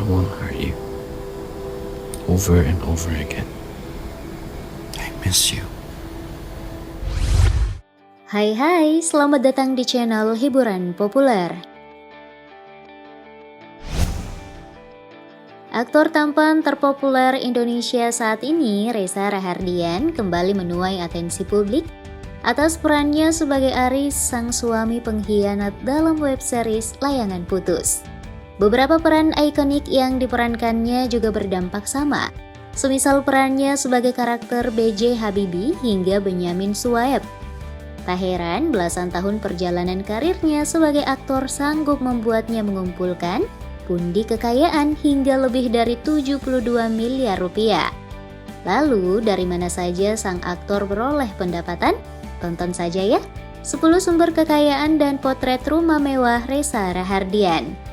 I won't hurt you. Over and over again. I miss you. Hai, selamat datang di channel Hiburan Populer. Aktor tampan terpopuler Indonesia saat ini, Reza Rahardian, kembali menuai atensi publik atas perannya sebagai Aris, sang suami pengkhianat dalam web series Layangan Putus. Beberapa peran ikonik yang diperankannya juga berdampak sama, semisal perannya sebagai karakter B.J. Habibie hingga Benyamin Suaib. Tak heran, belasan tahun perjalanan karirnya sebagai aktor sanggup membuatnya mengumpulkan pundi kekayaan hingga lebih dari 72 miliar rupiah. Lalu, dari mana saja sang aktor beroleh pendapatan? Tonton saja ya, 10 sumber kekayaan dan potret rumah mewah Reza Rahardian.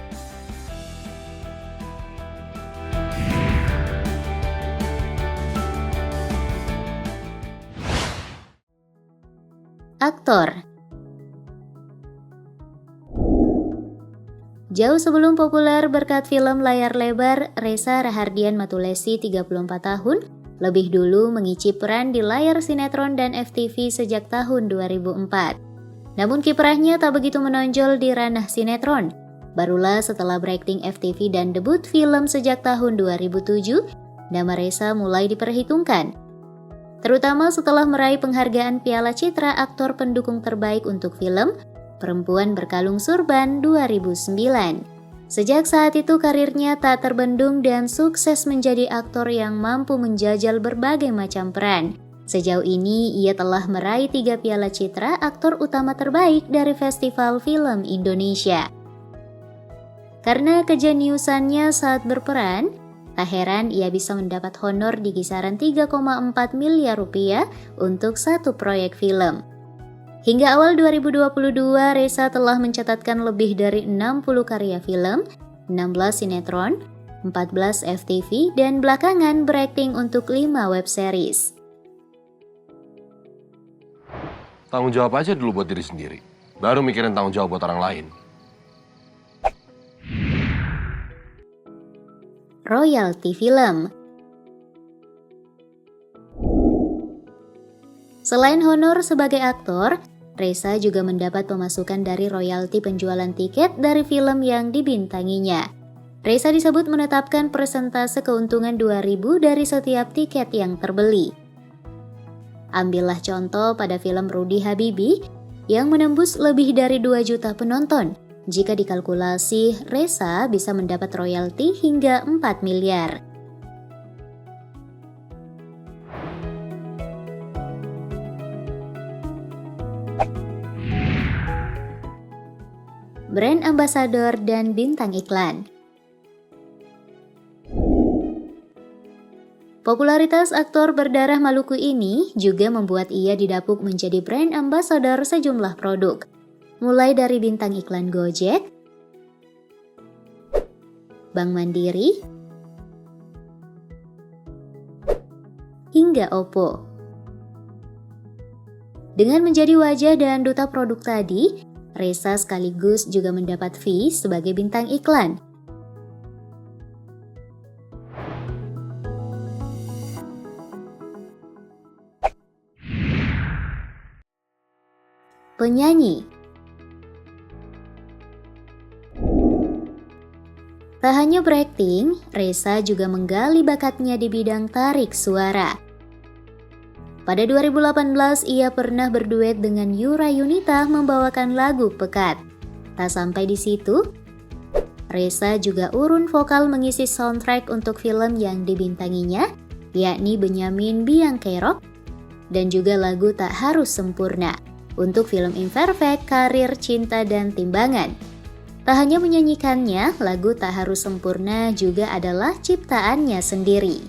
Aktor. Jauh sebelum populer berkat film layar lebar, Reza Rahardian Matulesi 34 tahun lebih dulu mengicip peran di layar sinetron dan FTV sejak tahun 2004. Namun kiprahnya tak begitu menonjol di ranah sinetron. Barulah setelah berakting FTV dan debut film sejak tahun 2007, nama Reza mulai diperhitungkan. Terutama setelah meraih penghargaan Piala Citra Aktor Pendukung Terbaik untuk film Perempuan Berkalung Surban 2009. Sejak saat itu karirnya tak terbendung dan sukses menjadi aktor yang mampu menjajal berbagai macam peran. Sejauh ini ia telah meraih 3 Piala Citra Aktor Utama Terbaik dari Festival Film Indonesia. Karena kejeniusannya saat berperan, tak heran ia bisa mendapat honor di kisaran 3,4 miliar rupiah untuk satu proyek film. Hingga awal 2022, Reza telah mencatatkan lebih dari 60 karya film, 16 sinetron, 14 FTV, dan belakangan berakting untuk 5 web series. Tanggung jawab aja dulu buat diri sendiri, baru mikirin tanggung jawab buat orang lain. Royalti film. Selain honor sebagai aktor, Reza juga mendapat pemasukan dari royalti penjualan tiket dari film yang dibintanginya. Reza disebut menetapkan persentase keuntungan 2.000 dari setiap tiket yang terbeli. Ambillah contoh pada film Rudy Habibie yang menembus lebih dari 2 juta penonton. Jika dikalkulasi, Reza bisa mendapat royalti hingga 4 miliar. Brand ambasador dan bintang iklan. Popularitas aktor berdarah Maluku ini juga membuat ia didapuk menjadi brand ambasador sejumlah produk, mulai dari bintang iklan Gojek, Bank Mandiri, hingga Oppo. Dengan menjadi wajah dan duta produk tadi, Reza sekaligus juga mendapat fee sebagai bintang iklan. Penyanyi. Tak hanya berakting, Reza juga menggali bakatnya di bidang tarik suara. Pada 2018, ia pernah berduet dengan Yura Yunita membawakan lagu Pekat. Tak sampai di situ, Reza juga urun vokal mengisi soundtrack untuk film yang dibintanginya, yakni Benyamin Biang Kerok, dan juga lagu Tak Harus Sempurna untuk film Imperfect, Karir, Cinta, dan Timbangan. Tak hanya menyanyikannya, lagu Tak Harus Sempurna juga adalah ciptaannya sendiri.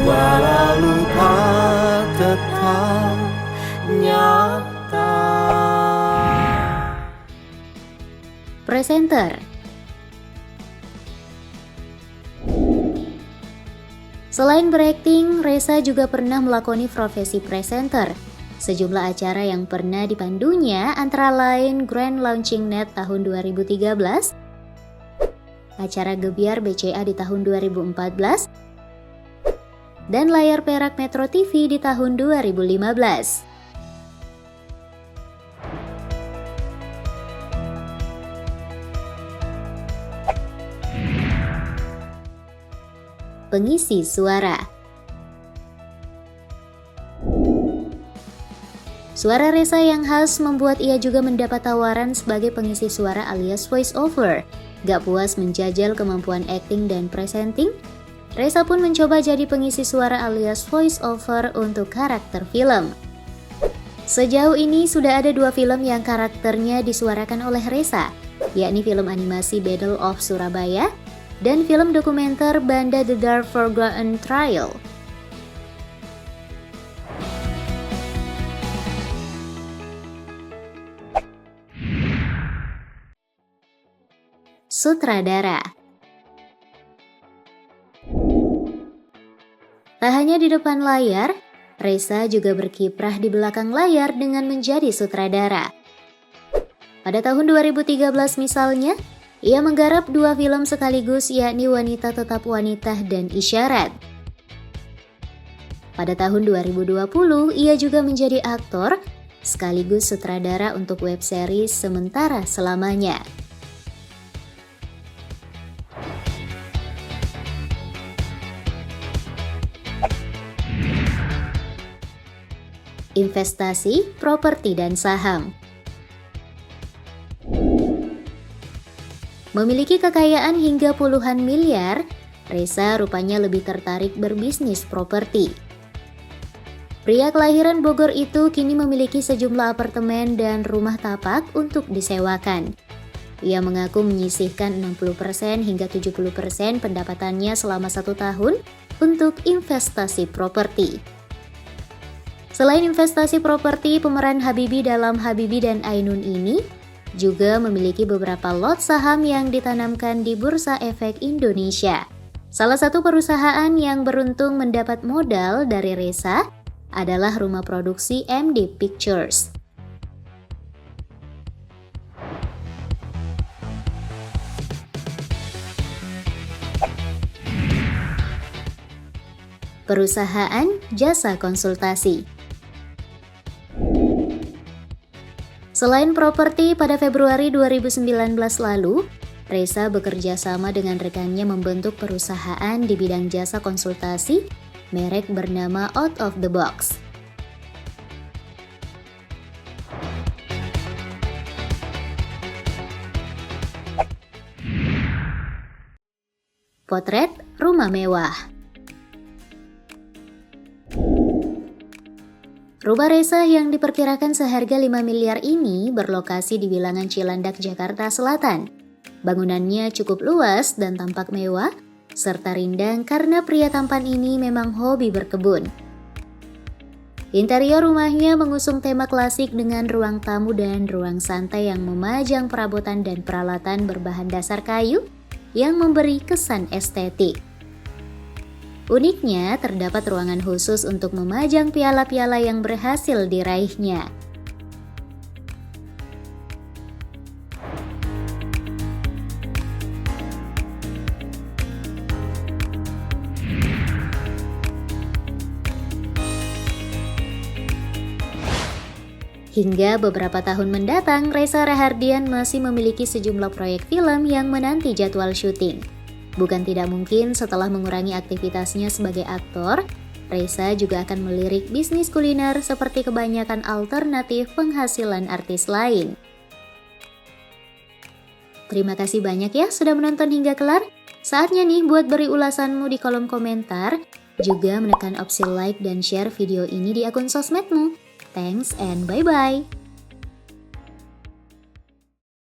Walau lupa tetap nyata. Presenter. Selain berakting, Reza juga pernah melakoni profesi presenter. Sejumlah acara yang pernah dipandunya antara lain Grand Launching Net tahun 2013, acara Gebyar BCA di tahun 2014, dan layar perak Metro TV di tahun 2015. Pengisi suara. Suara Reza yang khas membuat ia juga mendapat tawaran sebagai pengisi suara alias voice over. Gak puas menjajal kemampuan acting dan presenting, Reza pun mencoba jadi pengisi suara alias voice over untuk karakter film. Sejauh ini sudah ada 2 film yang karakternya disuarakan oleh Reza, yakni film animasi Battle of Surabaya dan film dokumenter Banda The Dark Forgotten Trial. Sutradara. Tak hanya di depan layar, Reza juga berkiprah di belakang layar dengan menjadi sutradara. Pada tahun 2013 misalnya, ia menggarap 2 film sekaligus, yakni Wanita Tetap Wanita dan Isyarat. Pada tahun 2020, ia juga menjadi aktor sekaligus sutradara untuk web series Sementara Selamanya. Investasi, properti, dan saham. Memiliki kekayaan hingga puluhan miliar, Reza rupanya lebih tertarik berbisnis properti. Pria kelahiran Bogor itu kini memiliki sejumlah apartemen dan rumah tapak untuk disewakan. Ia mengaku menyisihkan 60% hingga 70% pendapatannya selama 1 tahun untuk investasi properti. Selain investasi properti, pemeran Habibie dalam Habibie dan Ainun ini juga memiliki beberapa lot saham yang ditanamkan di Bursa Efek Indonesia. Salah satu perusahaan yang beruntung mendapat modal dari Reza adalah rumah produksi MD Pictures. Perusahaan jasa konsultasi. Selain properti, pada Februari 2019 lalu, Reza bekerja sama dengan rekannya membentuk perusahaan di bidang jasa konsultasi, merek bernama Out of the Box. Potret rumah mewah. Rumah Reza yang diperkirakan seharga 5 miliar ini berlokasi di bilangan Cilandak, Jakarta Selatan. Bangunannya cukup luas dan tampak mewah, serta rindang karena pria tampan ini memang hobi berkebun. Interior rumahnya mengusung tema klasik dengan ruang tamu dan ruang santai yang memajang perabotan dan peralatan berbahan dasar kayu yang memberi kesan estetik. Uniknya, terdapat ruangan khusus untuk memajang piala-piala yang berhasil diraihnya. Hingga beberapa tahun mendatang, Reza Rahardian masih memiliki sejumlah proyek film yang menanti jadwal syuting. Bukan tidak mungkin setelah mengurangi aktivitasnya sebagai aktor, Reza juga akan melirik bisnis kuliner seperti kebanyakan alternatif penghasilan artis lain. Terima kasih banyak ya sudah menonton hingga kelar. Saatnya nih buat beri ulasanmu di kolom komentar, juga menekan opsi like dan share video ini di akun sosmedmu. Thanks and bye-bye.